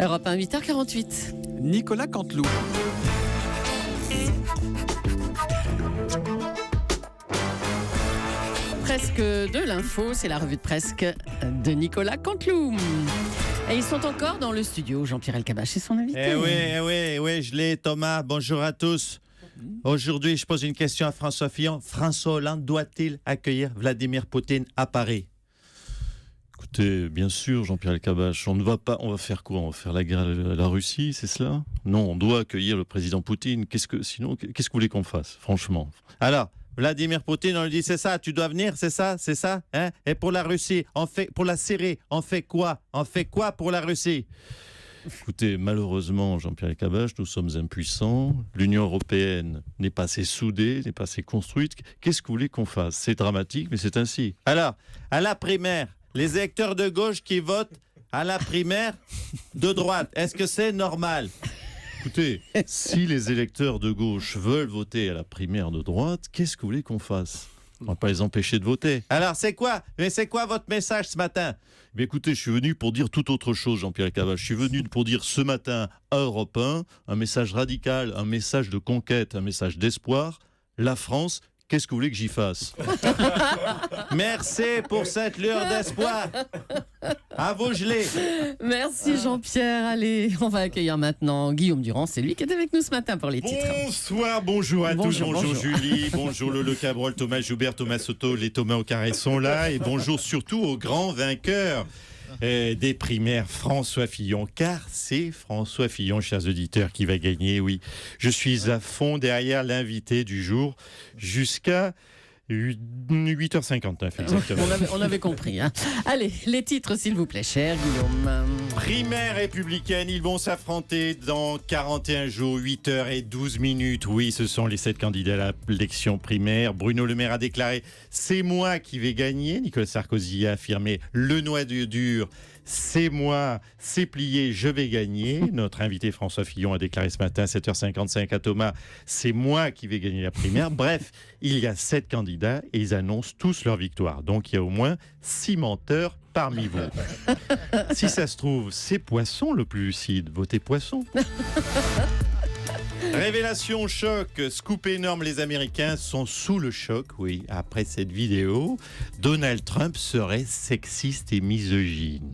Europe 1, 8h48. Nicolas Canteloup. Presque de l'info, c'est la revue de presque de Nicolas Canteloup. Et ils sont encore dans le studio, Jean-Pierre Elkabbach et son invité. Oui, je l'ai, Thomas. Bonjour à tous. Aujourd'hui, je pose une question à François Fillon. François Hollande doit-il accueillir Vladimir Poutine à Paris ? Écoutez, bien sûr, Jean-Pierre Elkabbach, on va faire quoi ? On va faire la guerre à la Russie, c'est cela ? Non, on doit accueillir le président Poutine. Qu'est-ce que vous voulez qu'on fasse, franchement ? Alors, Vladimir Poutine, on lui dit, c'est ça, tu dois venir, c'est ça, hein ? Et pour la Russie, pour la Syrie, on fait quoi ? On fait quoi pour la Russie ? Écoutez, malheureusement, Jean-Pierre Elkabbach, nous sommes impuissants. L'Union européenne n'est pas assez soudée, n'est pas assez construite. Qu'est-ce que vous voulez qu'on fasse ? C'est dramatique, mais c'est ainsi. Alors, à la primaire, les électeurs de gauche qui votent à la primaire de droite, est-ce que c'est normal ? Écoutez, si les électeurs de gauche veulent voter à la primaire de droite, qu'est-ce que vous voulez qu'on fasse ? On ne va pas les empêcher de voter. Alors, c'est quoi votre message ce matin ? Mais écoutez, je suis venu pour dire tout autre chose, Jean-Pierre Elkabbach. Je suis venu pour dire ce matin à Europe 1, un message radical, un message de conquête, un message d'espoir. La France, qu'est-ce que vous voulez que j'y fasse ? Merci pour cette lueur d'espoir. À vous, gelé. Merci Jean-Pierre. Allez, on va accueillir maintenant Guillaume Durand. C'est lui qui est avec nous ce matin pour les titres. Bonsoir, bonjour à tous. Bonjour Julie, bonjour Lolo Cabrol, Thomas Joubert, Thomas Soto, les Thomas au carré sont là. Et bonjour surtout aux grands vainqueurs des primaires, François Fillon. Car c'est François Fillon, chers auditeurs, qui va gagner, oui. Je suis à fond derrière l'invité du jour jusqu'à 8h59 exactement. On avait compris. Hein. Allez, les titres s'il vous plaît, cher Guillaume. Primaire républicaine, ils vont s'affronter dans 41 jours, 8h12. Oui, ce sont les 7 candidats à l'élection primaire. Bruno Le Maire a déclaré « C'est moi qui vais gagner ». Nicolas Sarkozy a affirmé « Le noyau dur, c'est moi, c'est plié, je vais gagner ». Notre invité François Fillon a déclaré ce matin à 7h55 à Thomas « C'est moi qui vais gagner la primaire ». Bref, il y a 7 candidats et ils annoncent tous leur victoire. Donc il y a au moins 6 menteurs parmi vous. Si ça se trouve, c'est Poisson le plus lucide. Votez Poisson. Révélation choc, scoop énorme, les Américains sont sous le choc, oui, après cette vidéo. Donald Trump serait sexiste et misogyne.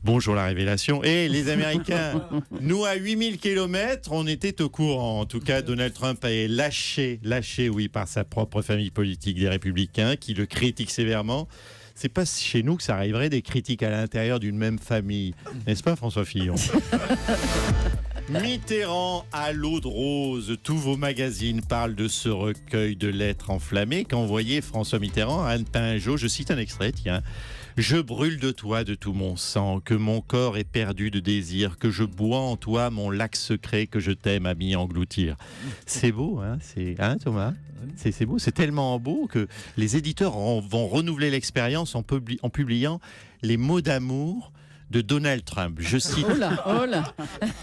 Bonjour la révélation. Et les Américains, nous à 8000 km, on était au courant. En tout cas, Donald Trump est lâché, oui, par sa propre famille politique des Républicains, qui le critique sévèrement. C'est pas chez nous que ça arriverait des critiques à l'intérieur d'une même famille. N'est-ce pas, François Fillon ? Mitterrand à l'eau de rose. Tous vos magazines parlent de ce recueil de lettres enflammées qu'envoyait François Mitterrand à Anne Pinjot. Je cite un extrait, tiens. « Je brûle de toi de tout mon sang, que mon corps est perdu de désir, que je bois en toi mon lac secret, que je t'aime à m'y engloutir. » C'est beau, hein, Thomas ? C'est beau, c'est tellement beau que les éditeurs vont renouveler l'expérience en publiant les mots d'amour de Donald Trump. Je cite,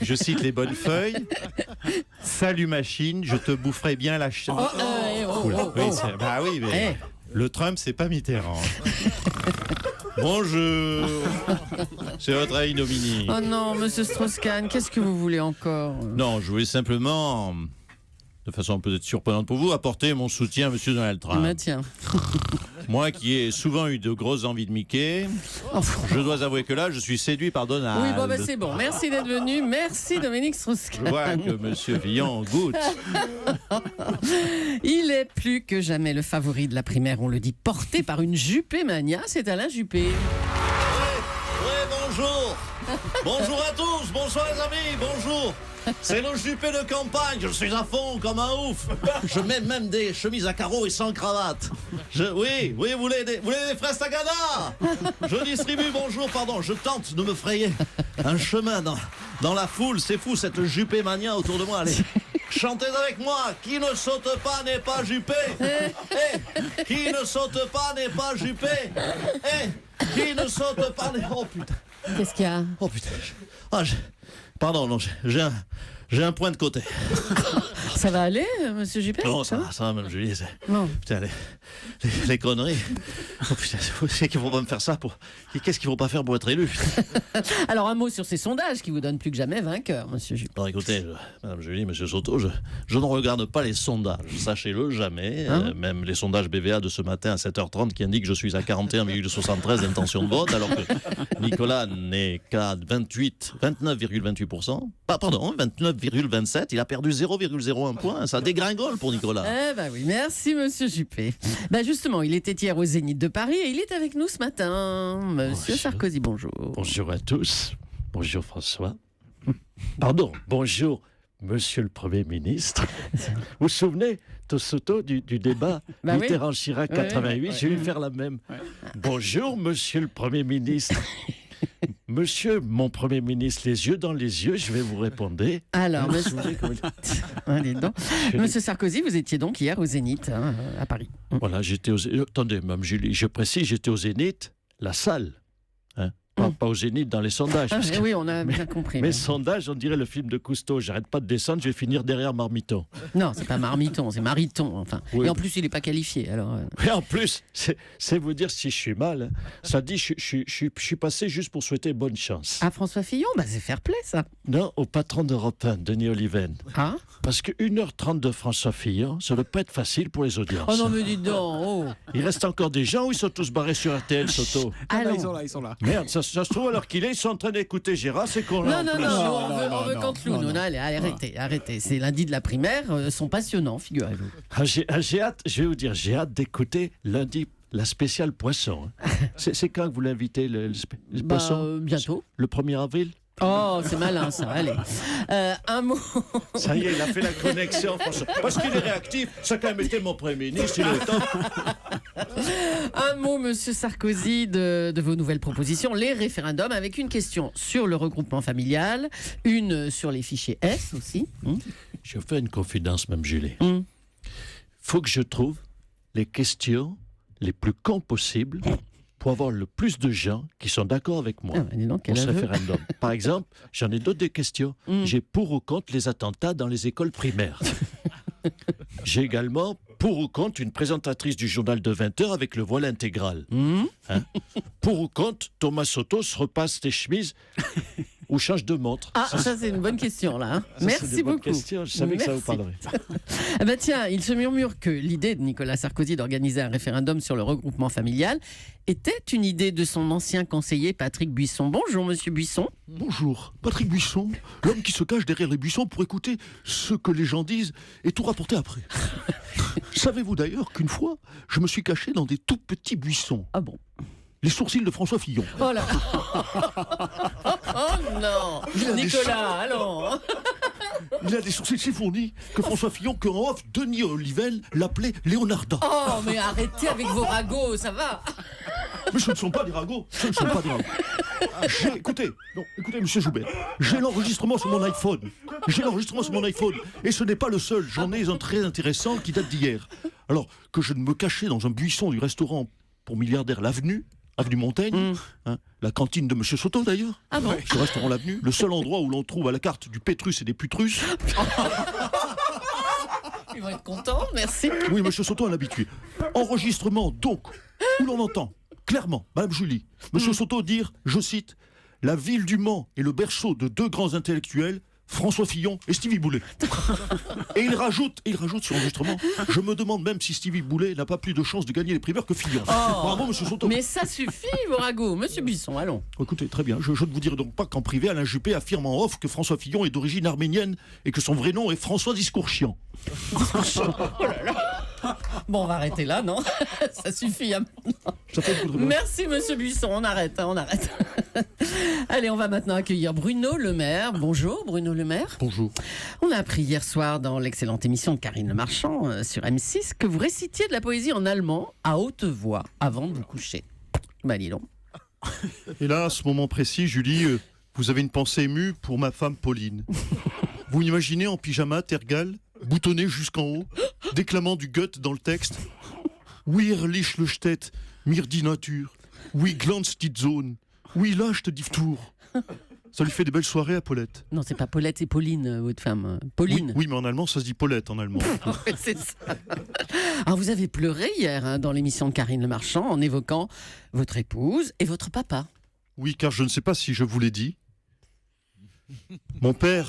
je cite les bonnes feuilles. « Salut machine, je te boufferai bien la chair. » Oui, mais le Trump, c'est pas Mitterrand. Bonjour. C'est votre avis, Dominique. Oh non, monsieur Strauss-Kahn, qu'est-ce que vous voulez encore ? Non, je voulais simplement, de façon peut-être surprenante pour vous, apporter mon soutien à monsieur Donald Trump. Mais tiens. Moi qui ai souvent eu de grosses envies de Mickey, je dois avouer que là, je suis séduit par Donald. Oui, bon, c'est bon. Merci d'être venu. Merci, Dominique Strauss-Kahn. Je vois que monsieur Fillon goûte. Il est plus que jamais le favori de la primaire, on le dit, porté par une Juppé mania. C'est Alain Juppé. Oui, bonjour. Bonjour à tous. Bonsoir les amis. Bonjour. C'est le Juppé de campagne, je suis à fond comme un ouf. Je mets même des chemises à carreaux et sans cravate. Oui, vous voulez des fraises Sagana ? Je distribue, je tente de me frayer un chemin dans la foule. C'est fou cette Juppé mania autour de moi. Allez, chantez avec moi. Qui ne saute pas n'est pas Juppé. Qui ne saute pas n'est pas Juppé. Qui ne saute pas n'est... Oh putain. Qu'est-ce qu'il y a? Oh putain. Pardon, non, j'ai un point de côté. Ça va aller, monsieur Juppé? Non, ça va, même Julie. Non. Putain, les conneries. Oh putain, c'est qu'il ne faut pas me faire ça pour. Qu'est-ce qu'il ne faut pas faire pour être élu? Alors, un mot sur ces sondages qui vous donnent plus que jamais vainqueur, monsieur Juppé. Alors écoutez, madame Julie, monsieur Soto, je ne regarde pas les sondages, sachez-le jamais. Même les sondages BVA de ce matin à 7h30 qui indiquent que je suis à 41,73 d'intention de vote, alors que Nicolas n'est qu'à 29,28%. Pardon, 29,27. Il a perdu 0,01 point. Ça dégringole pour Nicolas. Eh ben oui, merci monsieur Juppé. Justement, il était hier au Zénith de Paris et il est avec nous ce matin. Monsieur Sarkozy, bonjour. Bonjour à tous. Bonjour François. Pardon, bonjour Monsieur le Premier ministre. Vous vous souvenez, Soto, du débat Mitterrand-Chirac 88, j'ai eu faire la même. Bonjour Monsieur le Premier ministre. Monsieur mon Premier ministre, les yeux dans les yeux, je vais vous répondre. Alors, monsieur Sarkozy, vous étiez donc hier au Zénith à Paris. Voilà, j'étais au Zénith. Attendez, Mme Julie, je précise, j'étais au Zénith, la salle. Pas au Zénith dans les sondages. Oui, on a bien compris. Mes sondages, on dirait le film de Cousteau. J'arrête pas de descendre, je vais finir derrière Marmiton. Non, c'est pas Marmiton, c'est Mariton. Enfin. Oui. Et en plus, il n'est pas qualifié. Alors. Et en plus, c'est vous dire si je suis mal. Ça dit, je suis passé juste pour souhaiter bonne chance. À François Fillon, c'est fair play, ça. Non, au patron d'Europe 1, Denis Oliven. Ah. Parce que 1h30 de François Fillon, ça ne doit pas être facile pour les audiences. Oh non, mais dites donc. Oh. Il reste encore des gens ou ils sont tous barrés sur RTL, Soto? Allons. Ils sont là. Merde, ça se trouve alors qu'ils sont en train d'écouter Gérard, c'est qu'on l'a. Non, on veut Canteloup. Allez, arrêtez. C'est lundi de la primaire, sont passionnants, figurez-vous. J'ai hâte, je vais vous dire, j'ai hâte d'écouter lundi la spéciale poisson. C'est quand que vous l'invitez, le poisson? Bientôt. Le 1er avril? Oh, c'est malin ça, allez. Un mot. Ça y est, il a fait la connexion, François. Parce qu'il est réactif, ça a quand même été mon Premier ministre, il est temps. Un mot, monsieur Sarkozy, de vos nouvelles propositions, les référendums, avec une question sur le regroupement familial, une sur les fichiers S aussi. Je fais une confidence, même Julie. Faut que je trouve les questions les plus cons possibles pour avoir le plus de gens qui sont d'accord avec moi pour ce référendum. Par exemple, j'en ai d'autres des questions. J'ai pour ou contre les attentats dans les écoles primaires. J'ai également pour ou contre une présentatrice du journal de 20h avec le voile intégral. Pour ou contre Thomas Soto se repasse les chemises ou change de montre. Ça c'est une bonne question là. Merci beaucoup. Question. Je savais que ça vous parlerait. Tiens, il se murmure que l'idée de Nicolas Sarkozy d'organiser un référendum sur le regroupement familial était une idée de son ancien conseiller Patrick Buisson. Bonjour monsieur Buisson. Bonjour, Patrick Buisson, l'homme qui se cache derrière les buissons pour écouter ce que les gens disent et tout rapporter après. Savez-vous d'ailleurs qu'une fois, je me suis caché dans des tout petits buissons? Ah bon? Les sourcils de François Fillon. Oh là. Oh non, Nicolas, allons. Il a des sourcils si fournis que François Fillon, qu'en off, Denis Oliven l'appelait Léonarda. Oh, mais arrêtez avec vos ragots, ça va. Mais ce ne sont pas des ragots, ce ne sont pas des ragots. Écoutez, monsieur Joubert, j'ai l'enregistrement sur mon iPhone. Et ce n'est pas le seul, j'en ai un très intéressant qui date d'hier. Alors que je ne me cachais dans un buisson du restaurant pour milliardaires L'Avenue, avenue Montaigne, la cantine de monsieur Soto d'ailleurs. Ah bon? Ce restaurant L'Avenue, le seul endroit où l'on trouve à la carte du pétrus et des putrus. Ils vont être contents, merci. Oui, monsieur Soto, un habitué. Enregistrement donc, où l'on entend clairement Madame Julie, monsieur Soto dire, je cite, la ville du Mans est le berceau de deux grands intellectuels, François Fillon et Stevie Boulet. Et il rajoute sur l'enregistrement, je me demande même si Stevie Boulet n'a pas plus de chances de gagner les primaires que Fillon. Bravo, monsieur Soto. Mais ça suffit, vos ragots. Monsieur Buisson, allons. Écoutez, très bien, je ne vous dirai donc pas qu'en privé, Alain Juppé affirme en off que François Fillon est d'origine arménienne et que son vrai nom est François Discours-Chiant. Oh là là. Bon, on va arrêter là, non? Ça suffit. Ça fait beaucoup de Merci, monsieur Buisson. On arrête. Allez, on va maintenant accueillir Bruno Le Maire. Bonjour, Bruno Le Maire. Bonjour. On a appris hier soir dans l'excellente émission de Karine Le Marchand sur M6 que vous récitiez de la poésie en allemand à haute voix avant de vous coucher. Dis donc. Et là, à ce moment précis, Julie, vous avez une pensée émue pour ma femme Pauline. Vous m'imaginez en pyjama, tergal, boutonné jusqu'en haut, déclamant du Goethe dans le texte. Wir Lichtstedt, mir die Natur, we glänzt die Zone, Oui, là, je te dis tour. Ça lui fait des belles soirées à Paulette. Non, c'est pas Paulette, c'est Pauline, votre femme. Pauline. Oui, mais en allemand, ça se dit Paulette en allemand. Ouais, c'est ça. Alors, vous avez pleuré hier dans l'émission de Karine Le Marchand en évoquant votre épouse et votre papa. Oui, car je ne sais pas si je vous l'ai dit. Mon père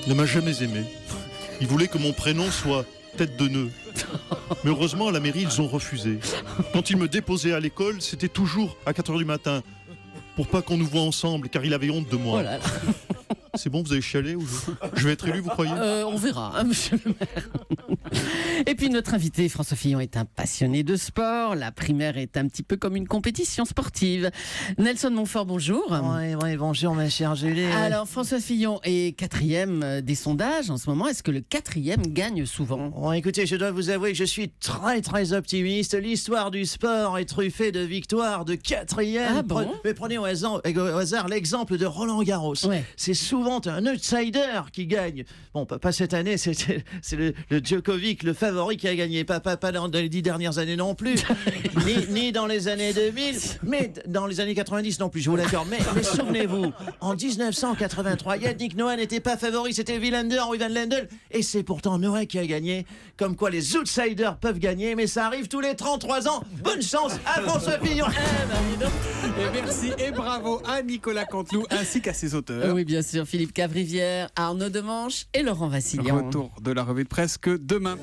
ne m'a jamais aimé. Il voulait que mon prénom soit tête de nœud. Mais heureusement, à la mairie, ils ont refusé. Quand il me déposait à l'école, c'était toujours à 4h du matin. Pour pas qu'on nous voit ensemble, car il avait honte de moi. Oh là là. C'est bon, vous avez chialé ou je vais être élu, vous croyez? On verra, hein, monsieur le maire. Et puis notre invité, François Fillon, est un passionné de sport. La primaire est un petit peu comme une compétition sportive. Nelson Montfort, bonjour. Oui, bonjour ma chère Julie. Alors François Fillon est 4e des sondages en ce moment. Est-ce que le 4e gagne souvent? Bon, écoutez, je dois vous avouer que je suis très très optimiste. L'histoire du sport est truffée de victoires de 4e. Ah bon? Mais prenez au hasard l'exemple de Roland Garros. Ouais. C'est souvent un outsider qui gagne. Bon, pas cette année, c'est le Djokovic, le favori qui a gagné. Pas dans les 10 dernières années non plus. ni dans les années 2000, mais dans les années 90 non plus, je vous l'accorde. Mais souvenez-vous, en 1983, Yannick Noah n'était pas favori, c'était Wilander ou Ivan Lendl. Et c'est pourtant Noah qui a gagné. Comme quoi les outsiders peuvent gagner, mais ça arrive tous les 33 ans. Bonne chance à François Fillon. Et merci et bravo à Nicolas Canteloup ainsi qu'à ses auteurs. Oui, bien sûr, Philippe Cavrivière, Arnaud Demanche et Laurent Vassilian. Retour de la revue de presse que demain.